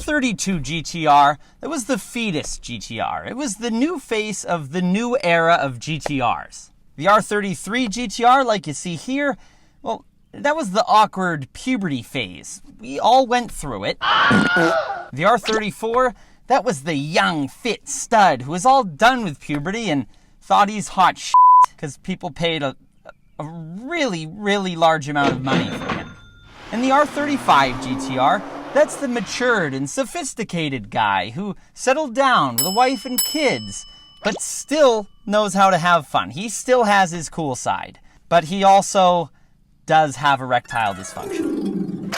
R32 GTR, that was the fetus GTR. It was the new face of the new era of GTRs. The R33 GTR, like you see here, well, that was the awkward puberty phase. We all went through it. The R34, that was the young, fit stud who was all done with puberty and thought he's hot shit because people paid a really, really large amount of money for him. And the R35 GTR, that's the matured and sophisticated guy who settled down with a wife and kids, but still knows how to have fun. He still has his cool side, but he also does have erectile dysfunction.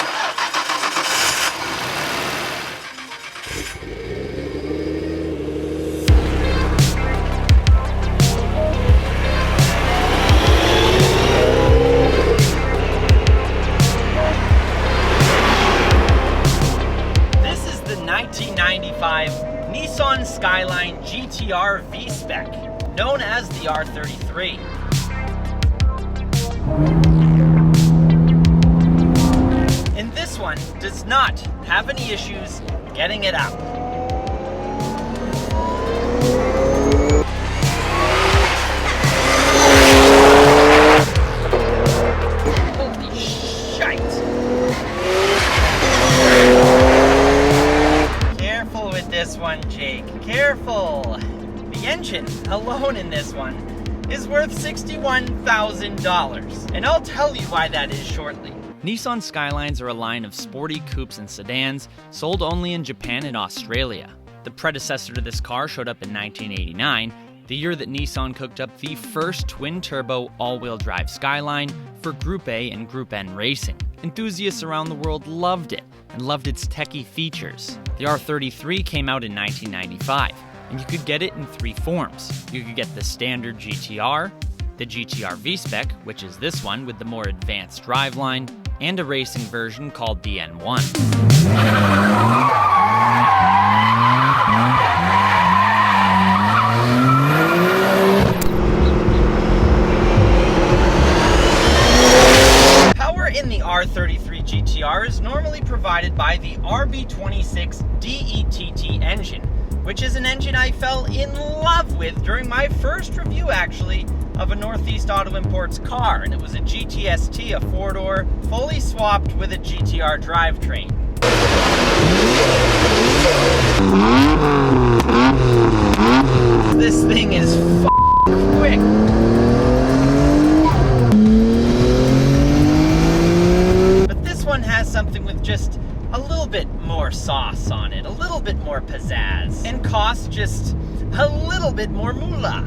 This is the 1995 Nissan Skyline GT-R V-Spec, known as the R33. And this one does not have any issues getting it out. Holy shite! Careful with this one, Jake. Careful! The engine alone in this one is worth $61,000, and I'll tell you why that is shortly. Nissan Skylines are a line of sporty coupes and sedans sold only in Japan and Australia. The predecessor to this car showed up in 1989, the year that Nissan cooked up the first twin-turbo all-wheel drive Skyline for Group A and Group N racing. Enthusiasts around the world loved it and loved its techie features. The R33 came out in 1995, and you could get it in three forms. You could get the standard GTR, the GTR V-Spec, which is this one with the more advanced driveline, and a racing version called the N1. Power in the R33 GTR is normally provided by the RB26 DETT engine, which is an engine I fell in love with during my first review, actually, of a Northeast Auto Imports car, and it was a GTST, a four-door, fully swapped with a GTR drivetrain. This thing is quick. But this one has something with just a little bit more sauce on it, a little bit more pizzazz, and costs just a little bit more moolah.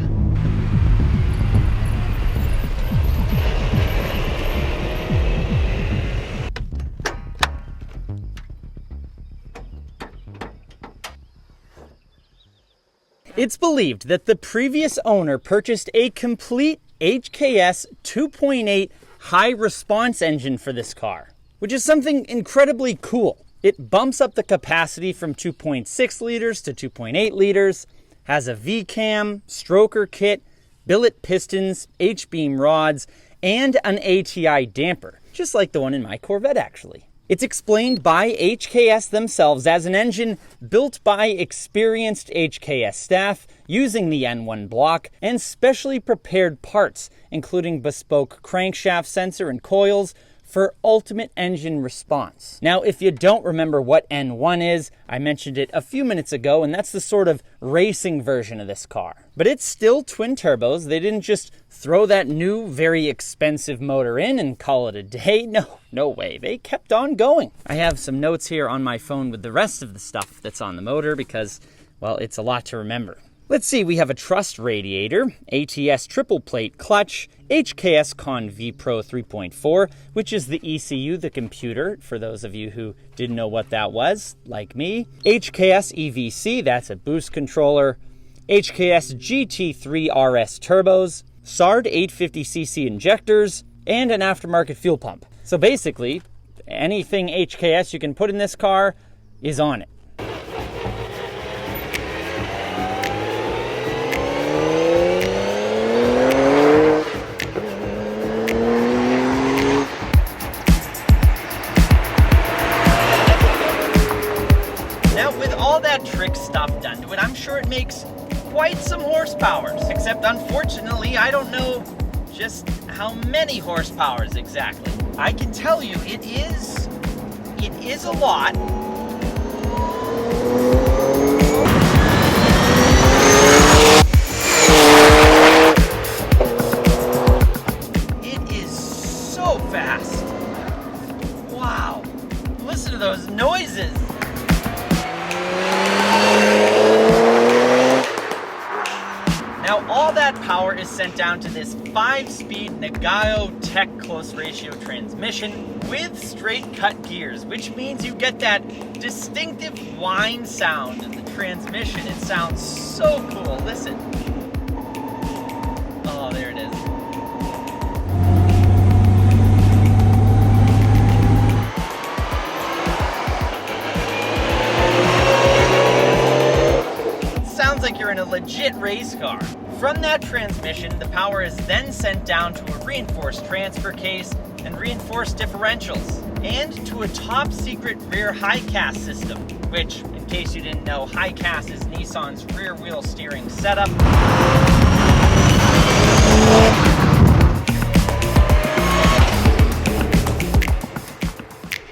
It's believed that the previous owner purchased a complete HKS 2.8 high response engine for this car, which is something incredibly cool. It bumps up the capacity from 2.6 liters to 2.8 liters, has a V-cam, stroker kit, billet pistons, H-beam rods, and an ATI damper, just like the one in my Corvette actually. It's explained by HKS themselves as an engine built by experienced HKS staff using the N1 block and specially prepared parts, including bespoke crankshaft sensor and coils for ultimate engine response. Now, if you don't remember what N1 is, I mentioned it a few minutes ago, and that's the sort of racing version of this car. But it's still twin turbos. They didn't just throw that new, very expensive motor in and call it a day. No way. They kept on going. I have some notes here on my phone with the rest of the stuff that's on the motor because, well, it's a lot to remember. Let's see, we have a truss radiator, ATS triple plate clutch, HKS Con V Pro 3.4, which is the ECU, the computer, for those of you who didn't know what that was, like me. HKS EVC, that's a boost controller. HKS GT3 RS turbos, SARD 850cc injectors, and an aftermarket fuel pump. So basically, anything HKS you can put in this car is on it. horsepowers, except unfortunately I don't know just how many horsepowers exactly. I can tell you it is a lot. It is so fast. Wow. Listen to those noises. Now all that power is sent down to this 5-speed Nagayo Tech close ratio transmission with straight cut gears, which means you get that distinctive whine sound in the transmission. It sounds so cool. Listen. Oh, there it is. Sounds like you're in a legit race car. From that transmission, the power is then sent down to a reinforced transfer case and reinforced differentials, and to a top secret rear high-cast system, which, in case you didn't know, high-cast is Nissan's rear wheel steering setup.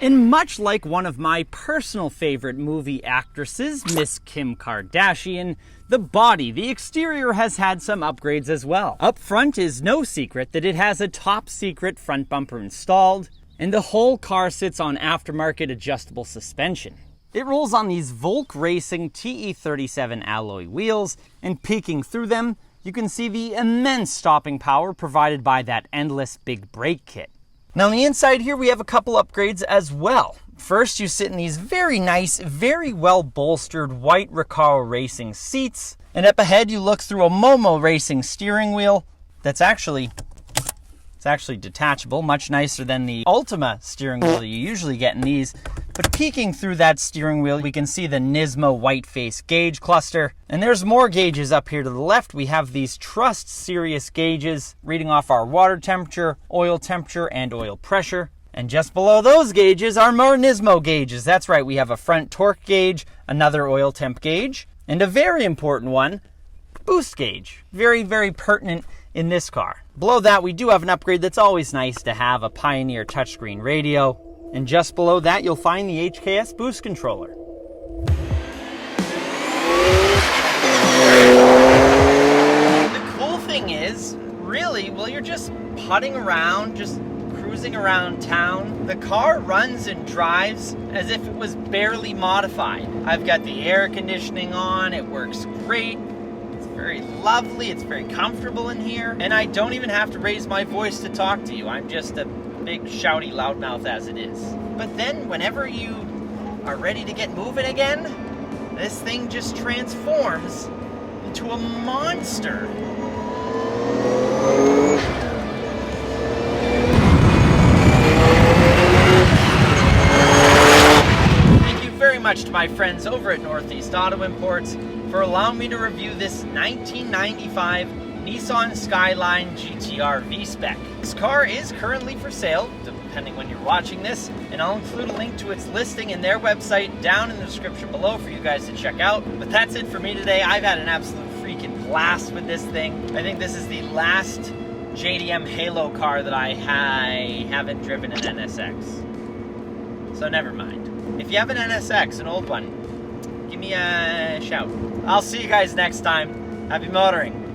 And much like one of my personal favorite movie actresses, Miss Kim Kardashian, the body, the exterior has had some upgrades as well. Up front is no secret that it has a top secret front bumper installed, and the whole car sits on aftermarket adjustable suspension. It rolls on these Volk Racing TE37 alloy wheels, and peeking through them, you can see the immense stopping power provided by that endless big brake kit. Now on the inside here we have a couple upgrades as well. First, you sit in these very nice, very well bolstered white Recaro Racing seats, and up ahead you look through a Momo Racing steering wheel that's actually detachable, much nicer than the Ultima steering wheel that you usually get in these. But peeking through that steering wheel, we can see the Nismo white face gauge cluster. And there's more gauges up here to the left. We have these Trust Sirius gauges reading off our water temperature, oil temperature, and oil pressure. And just below those gauges are more Nismo gauges. That's right, we have a front torque gauge, another oil temp gauge, and a very important one, boost gauge. Very, very pertinent in this car. Below that, we do have an upgrade that's always nice to have, a Pioneer touchscreen radio. And just below that, you'll find the HKS boost controller. The cool thing is, really, while you're just putting around, just cruising around town, the car runs and drives as if it was barely modified. I've got the air conditioning on, it works great. It's very lovely, it's very comfortable in here, and I don't even have to raise my voice to talk to you. I'm just a big shouty loudmouth as it is. But then whenever you are ready to get moving again, this thing just transforms into a monster. Thank you very much to my friends over at Northeast Auto Imports for allowing me to review this 1995 Nissan Skyline GT-R V-Spec. This car is currently for sale, depending when you're watching this, and I'll include a link to its listing in their website down in the description below for you guys to check out. But that's it for me today. I've had an absolute freaking blast with this thing. I think this is the last JDM Halo car that I haven't driven an NSX. So never mind. If you have an NSX, an old one, give me a shout. I'll see you guys next time. Happy motoring.